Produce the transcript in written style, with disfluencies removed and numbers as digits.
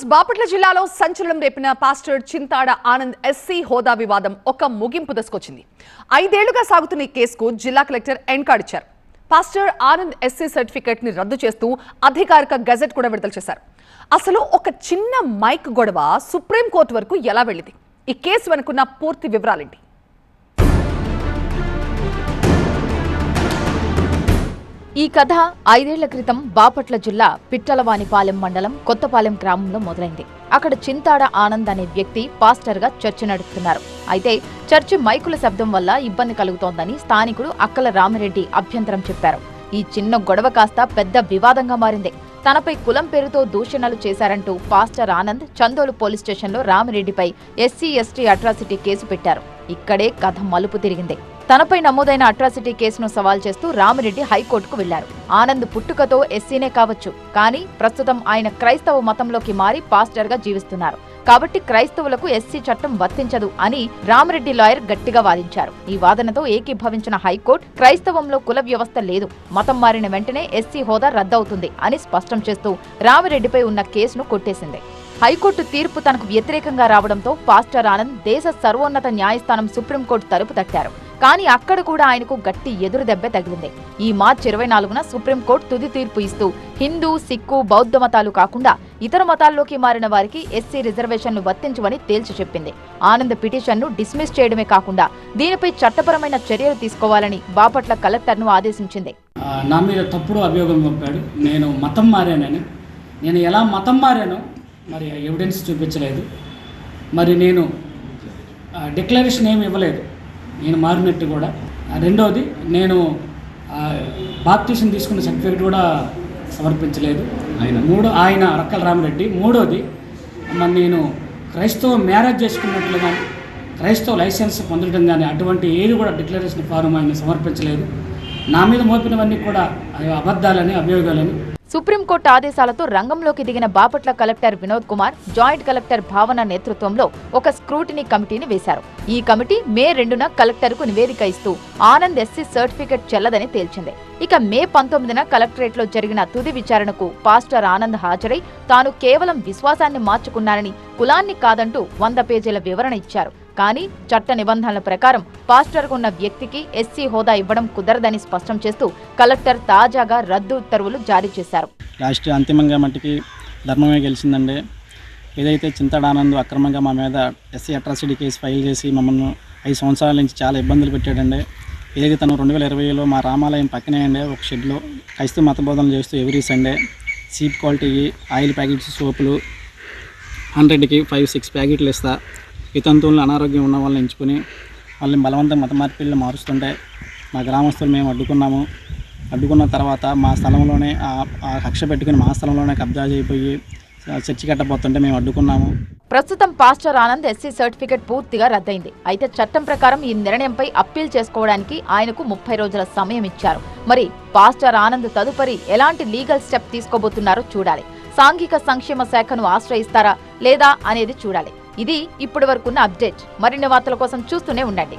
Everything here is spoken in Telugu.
బాపట్ల జిల్లాలో సంచలనం రేపిన పాస్టర్ చింతాడ ఆనంద్ ఎస్సీ హోదా వివాదం ఒక ముగింపు దశకొచ్చింది. 5 ఏళ్లుగా సాగుతున్న ఈ కేసుకు జిల్లా కలెక్టర్ ఎన్కార్డ్ ఇచ్చారు. పాస్టర్ ఆనంద్ ఎస్సీ సర్టిఫికెట్ ని రద్దు చేస్తూ అధికారిక గెజెట్ కూడా విడుదల చేశారు. అసలు ఒక చిన్న మైక్ గొడవ సుప్రీంకోర్టు వరకు ఎలా వెళ్ళింది? ఈ కేసు వెనుకున్న పూర్తి వివరాలేంటి? ఈ కథ 5 ఏళ్ల క్రితం బాపట్ల జిల్లా పిట్టలవానిపాలెం మండలం కొత్తపాలెం గ్రామంలో మొదలైంది. అక్కడ చింతాడ ఆనంద్ అనే వ్యక్తి పాస్టర్ గా చర్చి నడుపుతున్నారు. అయితే చర్చి మైకుల శబ్దం వల్ల ఇబ్బంది కలుగుతోందని స్థానికుడు అక్కల రామిరెడ్డి అభ్యంతరం చెప్పారు. ఈ చిన్న గొడవ కాస్త పెద్ద వివాదంగా మారింది. తనపై కులం పేరుతో దూషణలు చేశారంటూ పాస్టర్ ఆనంద్ చందోలు పోలీస్ స్టేషన్లో రామిరెడ్డిపై ఎస్సీ ఎస్టీ అట్రాసిటీ కేసు పెట్టారు. ఇక్కడే కథ మలుపు తిరిగింది. తనపై నమోదైన అట్రాసిటీ కేసును సవాల్ చేస్తూ రామిరెడ్డి హైకోర్టుకు వెళ్లారు. ఆనంద్ పుట్టుకతో ఎస్సీనే కావచ్చు, కానీ ప్రస్తుతం ఆయన క్రైస్తవ మతంలోకి మారి పాస్టర్ గా జీవిస్తున్నారు. కాబట్టి క్రైస్తవులకు ఎస్సీ చట్టం వర్తించదు అని రామిరెడ్డి లాయర్ గట్టిగా వాదించారు. ఈ వాదనతో ఏకీభవించిన హైకోర్టు క్రైస్తవంలో కుల వ్యవస్థ లేదు, మతం మారిన వెంటనే ఎస్సీ హోదా రద్దవుతుంది అని స్పష్టం చేస్తూ రామిరెడ్డిపై ఉన్న కేసును కొట్టేసింది. హైకోర్టు తీర్పు తనకు వ్యతిరేకంగా రావడంతో పాస్టర్ ఆనంద్ దేశ సర్వోన్నత న్యాయస్థానం సుప్రీంకోర్టు తలుపు తట్టారు. కానీ అక్కడ కూడా ఆయనకు గట్టి ఎదురు దెబ్బ తగిలింది. ఈ మార్చి 24న సుప్రీంకోర్టు తుది తీర్పు ఇస్తూ హిందూ, సిక్కు, బౌద్ధ మతాలు కాకుండా ఇతర మతాల్లోకి మారిన వారికి ఎస్సీ రిజర్వేషన్లు వర్తించవని తేల్చి చెప్పింది. ఆనంద్ పిటిషన్ను డిస్మిస్ చేయడమే కాకుండా దీనిపై చట్టపరమైన చర్యలు తీసుకోవాలని బాపట్ల కలెక్టర్ను ఆదేశించింది. నా మీద తప్పుడు అభియోగం పంపాడు. నేను మతం మారానని. నేను ఎలా మతం మారానో మరి ఎవిడెన్స్ చూపించలేదు. మరి నేను డిక్లరేషన్ ఏమి ఇవ్వలేదు నేను మారినట్టు కూడా. రెండోది, నేను బాప్టిజం తీసుకున్న సర్టిఫికేట్ కూడా సమర్పించలేదు ఆయన అక్కల రామిరెడ్డి. మూడోది, మరి నేను క్రైస్తవ మ్యారేజ్ చేసుకున్నట్లు కానీ క్రైస్తవ లైసెన్స్ పొందడం కానీ అటువంటి ఏది కూడా డిక్లరేషన్ ఫారం ఆయన సమర్పించలేదు. నా మీద మోపినవన్నీ కూడా అబద్ధాలని, అభియోగాలని. సుప్రీంకోర్టు ఆదేశాలతో రంగంలోకి దిగిన Bapatla collector Vinod Kumar, joint collector భావన నేతృత్వంలో ఒక స్క్రూటినీ కమిటీని వేశారు. ఈ కమిటీ మే 2న కలెక్టర్కు నివేదిక ఇస్తూ ఆనంద్ ఎస్సీ సర్టిఫికెట్ చెల్లదని తేల్చింది. ఇక మే 19న కలెక్టరేట్లో జరిగిన తుది విచారణకు పాస్టర్ ఆనంద్ హాజరై తాను కేవలం విశ్వాసాన్ని మార్చుకున్నానని, కులాన్ని కాదంటూ 100 పేజీల వివరణ ఇచ్చారు. కానీ చట్ట నిబంధనల ప్రకారం పాస్టర్కు ఉన్న వ్యక్తికి ఎస్సీ హోదా ఇవ్వడం కుదరదని స్పష్టం చేస్తూ కలెక్టర్ తాజాగా రద్దు ఉత్తర్వులు జారీ చేశారు. లాస్ట్ అంతిమంగా మట్టికి ధర్మమే గెలిచిందండి. ఏదైతే చింతాడ ఆనంద్ అక్రమంగా మా మీద ఎస్సీ అట్రాసిటీ కేసు ఫైల్ చేసి మమ్మల్ని 5 సంవత్సరాల నుంచి చాలా ఇబ్బందులు పెట్టాడండి. ఏదైతే తను 2020లో మా రామాలయం పక్కనే అండి ఒక షెడ్లో క్రైస్తవ మత బోధనలు చేస్తూ every Sunday cheap quality oil packets, సోపులు 100కి 5-6 ప్యాకెట్లు ఇస్తా వితంతువులను అనారోగ్యం ఉన్న వాళ్ళని ఎంచుకొని వాళ్ళని బలవంతంగా మత మార్పిళ్ళు మారుస్తుంటే మా గ్రామస్తులు మేము అడ్డుకున్న తర్వాత మా స్థలంలోనే ఆ కక్ష పెట్టుకుని మా స్థలంలోనే కబ్జా చేయిపోయి చర్చి కట్టబోతుంటే మేము అడ్డుకున్నాము. ప్రస్తుతం పాస్టర్ ఆనంద్ ఎస్సీ సర్టిఫికెట్ పూర్తిగా రద్దయింది. అయితే చట్టం ప్రకారం ఈ నిర్ణయంపై అప్పీల్ చేసుకోవడానికి ఆయనకు 30 రోజుల సమయం ఇచ్చారు. మరి పాస్టర్ ఆనంద్ తదుపరి ఎలాంటి లీగల్ స్టెప్ తీసుకోబోతున్నారో చూడాలి. సాంఘిక సంక్షేమ శాఖను ఆశ్రయిస్తారా లేదా అనేది చూడాలి. ఇది ఇప్పటి వరకున్న అప్డేట్. మరిన్ని వార్తల కోసం చూస్తూనే ఉండండి.